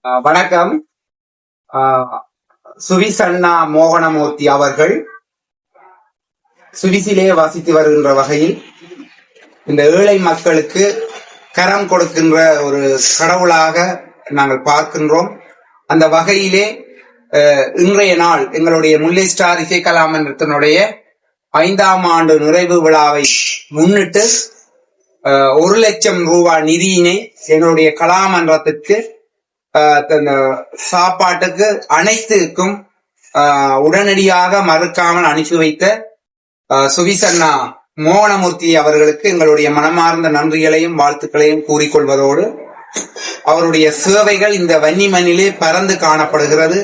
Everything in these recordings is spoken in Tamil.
வணக்கம். சுவிசண்ணா மோகனமூர்த்தி அவர்கள் சுவிசிலே வசித்து வருகின்ற வகையில் இந்த ஏழை மக்களுக்கு கரம் கொடுக்கின்ற ஒரு கடவுளாக நாங்கள் பார்க்கின்றோம். அந்த வகையிலே இன்றைய நாள் எங்களுடைய முல்லை ஸ்டார் இசைக்கலாமன்றத்தினுடைய 5ஆம் ஆண்டு நிறைவு விழாவை முன்னிட்டு 1 லட்சம் ரூபாய் நிதியினை எங்களுடைய கலாமன்றத்திற்கு சாப்பாட்டுக்கு அனைத்துக்கும் உடனடியாக மறுக்காமல் அனுப்பி வைத்த சுவிசண்ணா மோகனமூர்த்தி அவர்களுக்கு எங்களுடைய மனமார்ந்த நன்றிகளையும் வாழ்த்துக்களையும் கூறிக்கொள்வதோடு அவருடைய சேவைகள் இந்த வன்னி மண்ணிலே பறந்து காணப்படுகிறது.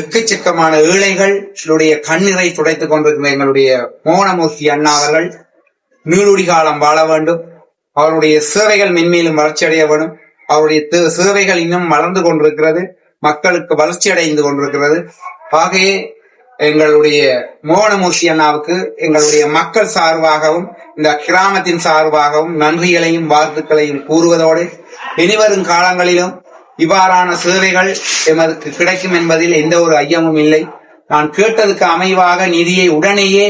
எக்கச்சக்கமான ஏழைகளுடைய கண்ணீரை துடைத்துக் கொண்டிருக்கிற எங்களுடைய மோகனமூர்த்தி அண்ணா அவர்கள் நீளுடி காலம் வாழ வேண்டும். அவருடைய சேவைகள் மென்மேலும் வளர்ச்சி அடைய வேண்டும். அவருடைய சேவைகள் இன்னும் வளர்ந்து கொண்டிருக்கிறது, மக்களுக்கு வளர்ச்சி அடைந்து கொண்டிருக்கிறது. ஆகவே எங்களுடைய மோகனமூர்த்தி அண்ணாவுக்கு எங்களுடைய மக்கள் சார்பாகவும் இந்த கிராமத்தின் சார்பாகவும் நன்றிகளையும் வாழ்த்துக்களையும் கூறுவதோடு இனிவரும் காலங்களிலும் இவ்வாறான சேவைகள் எமக்கு கிடைக்கும் என்பதில் எந்த ஒரு ஐயமும் இல்லை. நான் கேட்டதுக்கு அமைவாக நிதியை உடனேயே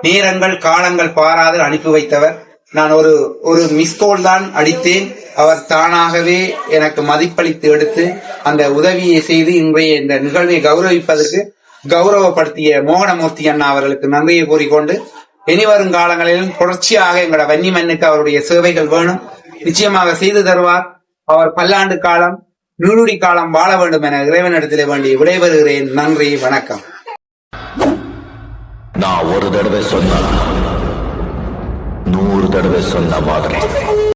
நேரங்கள் காலங்கள் பாராது அனுப்பி வைத்தவர். நான் ஒரு மிஸ்கோல் தான் அடித்தேன். அவர் தானாகவே எனக்கு மதிப்பளித்து எடுத்து அந்த உதவியை செய்து இன்றைய இந்த நிகழ்வை கௌரவிப்பதற்கு கௌரவப்படுத்திய மோகனமூர்த்தி அண்ணா அவர்களுக்கு நன்றியை கூறிக்கொண்டு இனிவரும் காலங்களிலும் தொடர்ச்சியாக எங்களோட வன்னி மண்ணுக்கு அவருடைய சேவைகள் வேணும், நிச்சயமாக செய்து தருவார். அவர் பல்லாண்டு காலம் நீளுடி காலம் வாழ வேண்டும் என இறைவனிடத்திலே வேண்டி விடைபெறுகிறேன். நன்றி, வணக்கம். நான் ஒரு தடவை சொன்னா 100 தடவை சொன்ன மாதிரி